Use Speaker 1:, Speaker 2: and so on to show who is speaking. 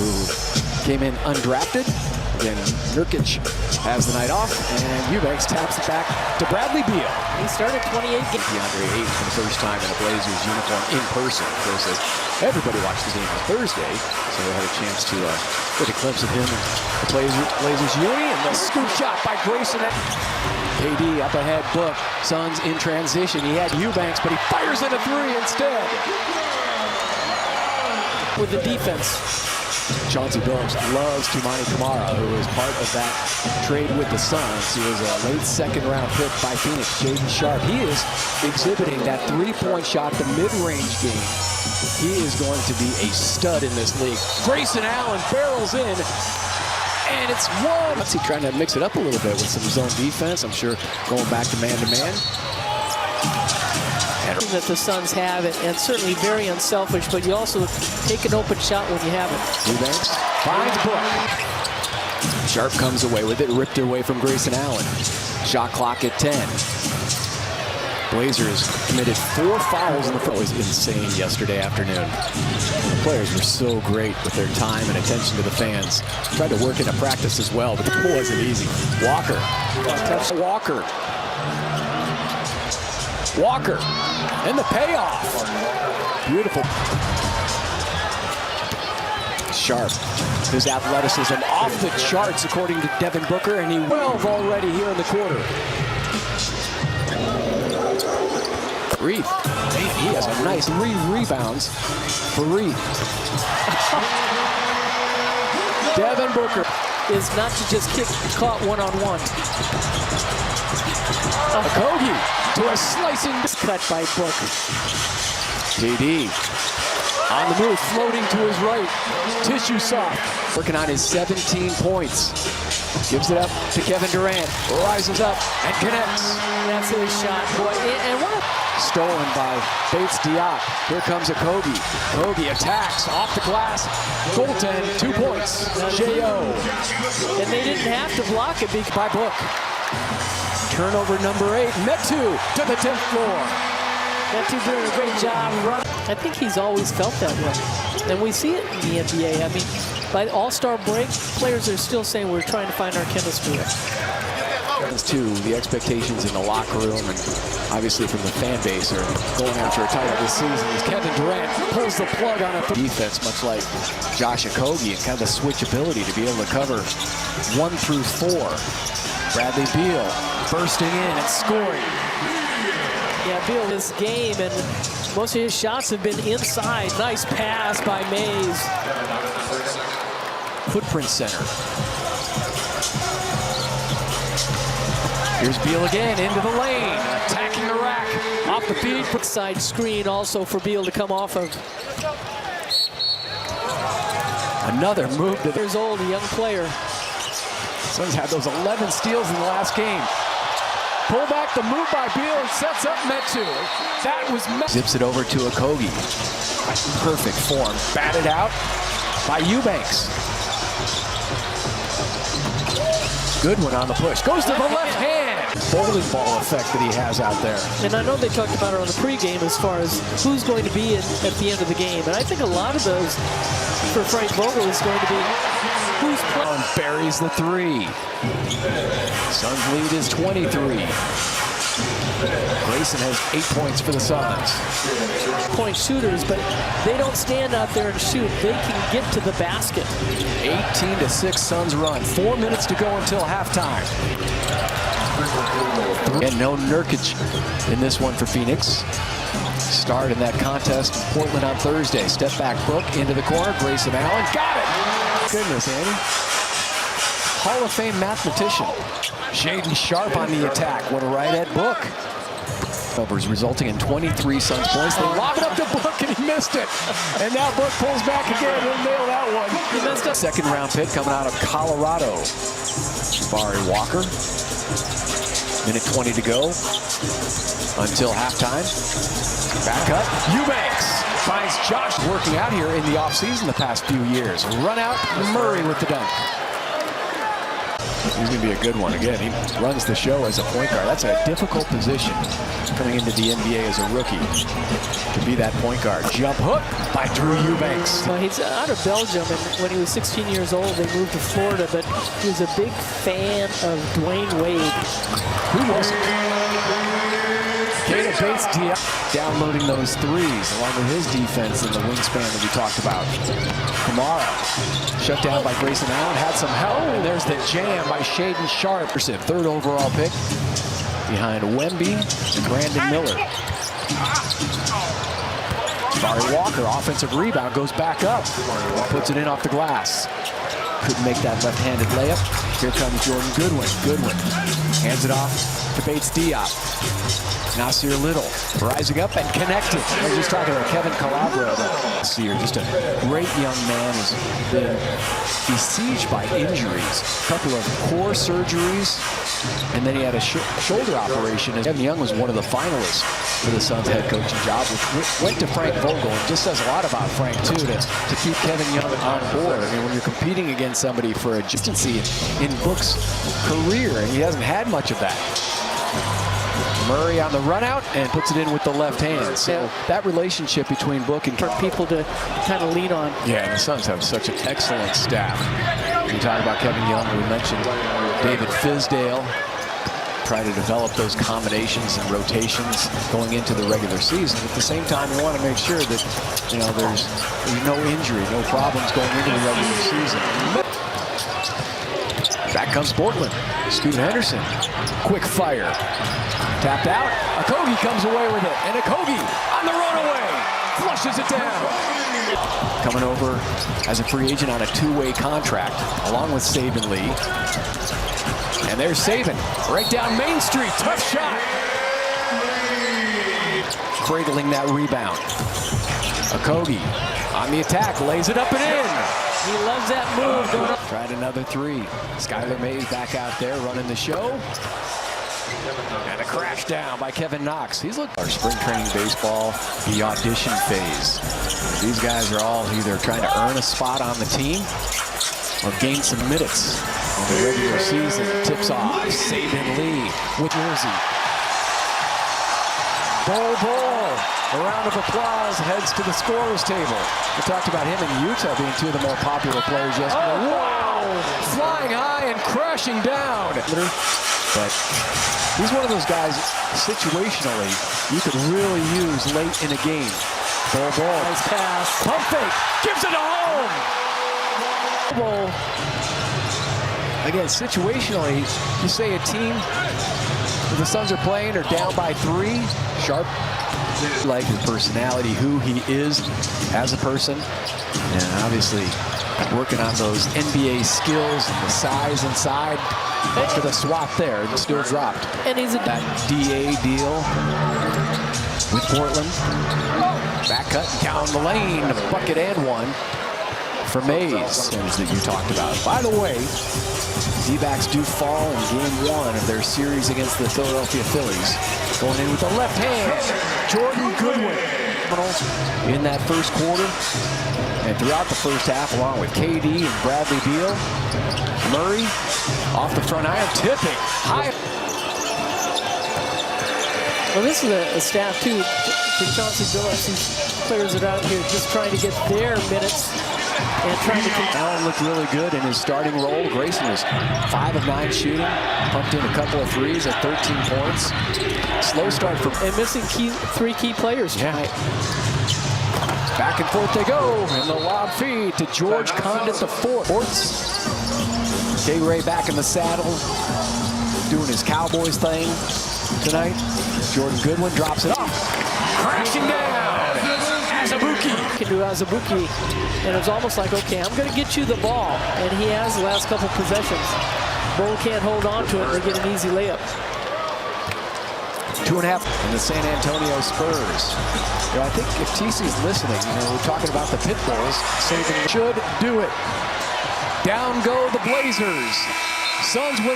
Speaker 1: who came in undrafted. Again, Nurkic has the night off, and Eubanks taps it back to Bradley Beal.
Speaker 2: He started 28 games.
Speaker 1: DeAndre Ayton for the first time in a Blazers uniform in person. Of course, everybody watched the game on Thursday, so they had a chance to get a glimpse of him in the Blazers uni. And the scoop shot by Grayson. KD up ahead, Book. Suns in transition. He had Eubanks, but he fires in a three instead.
Speaker 2: With the defense.
Speaker 1: Chauncey Billups loves Toumani Camara, who is part of that trade with the Suns. He was a late second-round pick by Phoenix. Jaden Sharp, he is exhibiting that three-point shot, the mid-range game. He is going to be a stud in this league. Grayson Allen barrels in, and it's one. He's trying to mix it up a little bit with some zone defense. I'm sure going back to man-to-man.
Speaker 2: That the Suns have it, and certainly very unselfish, but you also take an open shot when you have it.
Speaker 1: Eubanks finds Book. Sharp comes away with it, ripped away from Grayson Allen. Shot clock at 10. Blazers committed 4 fouls in the first. It was insane yesterday afternoon. The players were so great with their time and attention to the fans. Tried to work into practice as well, but it wasn't easy. Walker. Walker. Walker, and the payoff. Beautiful. Sharp, his athleticism off the charts according to Devin Booker, and he 12 already here in the quarter. Reed, he has a nice 3 rebounds for Reed. Devin Booker
Speaker 2: is not to just kick caught one-on-one.
Speaker 1: Okogie to a slicing
Speaker 2: cut by Book.
Speaker 1: KD on the move, floating to his right. Tissue soft, working on his 17 points. Gives it up to Kevin Durant. Rises up and connects.
Speaker 2: That's his shot, boy. And what?
Speaker 1: Stolen by Bates Diop. Here comes Okogie. Okogie attacks off the glass. Goaltend, 2 points. J.O.
Speaker 2: And they didn't have to block it
Speaker 1: by Book. Turnover number 8. Metu to the 10th floor.
Speaker 2: Metu doing a great job running. I think he's always felt that way. And we see it in the NBA. I mean, by the All-Star break, players are still saying we're trying to find our chemistry.
Speaker 1: Too, the expectations in the locker room and obviously from the fan base are going after a title this season as Kevin Durant pulls the plug on a defense, much like Josh Okogie, and kind of the switchability to be able to cover 1 through 4. Bradley Beal bursting in and scoring.
Speaker 2: Yeah, Beal, this game, and most of his shots have been inside. Nice pass by Mays.
Speaker 1: Footprint center. Here's Beal again into the lane, attacking the rack, off the feed.
Speaker 2: Side screen also for Beal to come off of.
Speaker 1: Another move to
Speaker 2: years old, a young player.
Speaker 1: Suns had those 11 steals in the last game. Pull back the move by Beal and sets up Metu. That was zips it over to Okogie. Perfect form, batted out by Eubanks. Good one on the push. Goes to the left hand. Bowling ball effect that he has out there.
Speaker 2: And I know they talked about it on the pregame as far as who's going to be in at the end of the game. And I think a lot of those for Frank Vogel is going to be who's playing.
Speaker 1: Buries the 3. Suns lead is 23. Grayson has 8 points for the Suns.
Speaker 2: Point shooters, but they don't stand out there and shoot. They can get to the basket.
Speaker 1: 18-6 Suns run. 4 minutes to go until halftime. And no Nurkic in this one for Phoenix. Start in that contest in Portland on Thursday. Step back Book into the corner. Grayson Allen got it. Goodness, Andy. Hall of Fame mathematician. Jaden Sharp on the attack. Went right at Book. Overs resulting in 23 Suns points. They lob it up to Book and he missed it. And now Book pulls back again. He'll nail that one. He missed it. Second round pick coming out of Colorado. Barry Walker. Minute 20 to go until halftime. Back up. Eubanks finds Josh working out here in the offseason the past few years. Run out. Murray with the dunk. He's going to be a good one. Again, he runs the show as a point guard. That's a difficult position coming into the NBA as a rookie to be that point guard. Jump hook by Drew Eubanks.
Speaker 2: Well, he's out of Belgium, and when he was 16 years old, they moved to Florida, but he was a big fan of Dwayne Wade.
Speaker 1: Who wasn't? Kata Bates downloading those threes along with his defense and the wingspan that we talked about. Kamara shut down by Grayson Allen, had some help, and there's the jam by Shaedon Sharpe. Third overall pick behind Wemby and Brandon Miller. Barry Walker, offensive rebound, goes back up, puts it in off the glass. Couldn't make that left-handed layup. Here comes Jordan Goodwin. Goodwin hands it off to Bates Diop. Nasir Little rising up and connected. I was just talking about Kevin Calabro this year. Just a great young man who's been besieged by injuries. A couple of core surgeries, and then he had a shoulder operation. And Kevin Young was one of the finalists for the Suns head coaching job, which went to Frank Vogel. And just says a lot about Frank, too, to keep Kevin Young on board. I mean, when you're competing against somebody for a consistency in Book's career, and he hasn't had much of that. Murray on the run out and puts it in with the left hand. So that relationship between Book and
Speaker 2: for people to kind of lean on.
Speaker 1: Yeah, and the Suns have such an excellent staff. We talk about Kevin Young, we mentioned David Fizdale. Try to develop those combinations and rotations going into the regular season. At the same time, we want to make sure that there's no injury, no problems going into the regular season. Back comes Portland. Scoot Henderson, quick fire. Tapped out, Okogie comes away with it, and Okogie on the runaway, flushes it down. Coming over as a free agent on a two-way contract, along with Saban Lee. And there's Saban, right down Main Street, tough shot. Cradling that rebound. Okogie on the attack, lays it up and in.
Speaker 2: He loves that move.
Speaker 1: Tried another three. Skylar Mays back out there running the show. And a crash down by Kevin Knox. He's looking our spring training baseball, the audition phase. These guys are all either trying to earn a spot on the team or gain some minutes in the regular season. Tips off. Saban Lee with Jersey. Bol. A round of applause heads to the scorer's table. We talked about him and Utah being two of the more popular players yesterday. Oh, wow! Flying high and crashing down. But he's one of those guys, situationally, you could really use late in a game. Bol.
Speaker 2: Nice pass.
Speaker 1: Pump fake. Gives it to home.
Speaker 2: Bol.
Speaker 1: Again, situationally, you say a team, if the Suns are playing, are down by 3. Sharpe, like his personality, who he is as a person, and obviously working on those NBA skills and the size inside. After the swap there, and still dropped.
Speaker 2: And he's
Speaker 1: that DA deal with Portland. Back cut down the lane, a bucket and one for Mays, that you talked about. By the way, D-backs do fall in game 1 of their series against the Philadelphia Phillies. Going in with the left hand, Jordan Goodwin in that first quarter and throughout the first half, along with KD and Bradley Beal. Murray off the front iron, tipping high.
Speaker 2: Well, this is a staff too for Chauncey Billups. These players that are out here just trying to get their minutes and trying to keep.
Speaker 1: Allen looked really good in his starting role. Grayson was 5 of 9 shooting, pumped in a couple of threes at 13 points. Slow start for
Speaker 2: and missing 3 key players tonight.
Speaker 1: Back and forth they go, and the lob feed to George Condit IV. K-Ray back in the saddle, doing his Cowboys thing tonight. Jordan Goodwin drops it off, crashing down. Azubuike.
Speaker 2: Can do Azubuike, and it's almost like, okay, I'm going to get you the ball, and he has the last couple possessions. Bol can't hold on to it, and they get an easy layup.
Speaker 1: 2.5 in the San Antonio Spurs. I think if TC's listening, we're talking about the pit bulls, Saban should do it. Down go the Blazers. Suns win.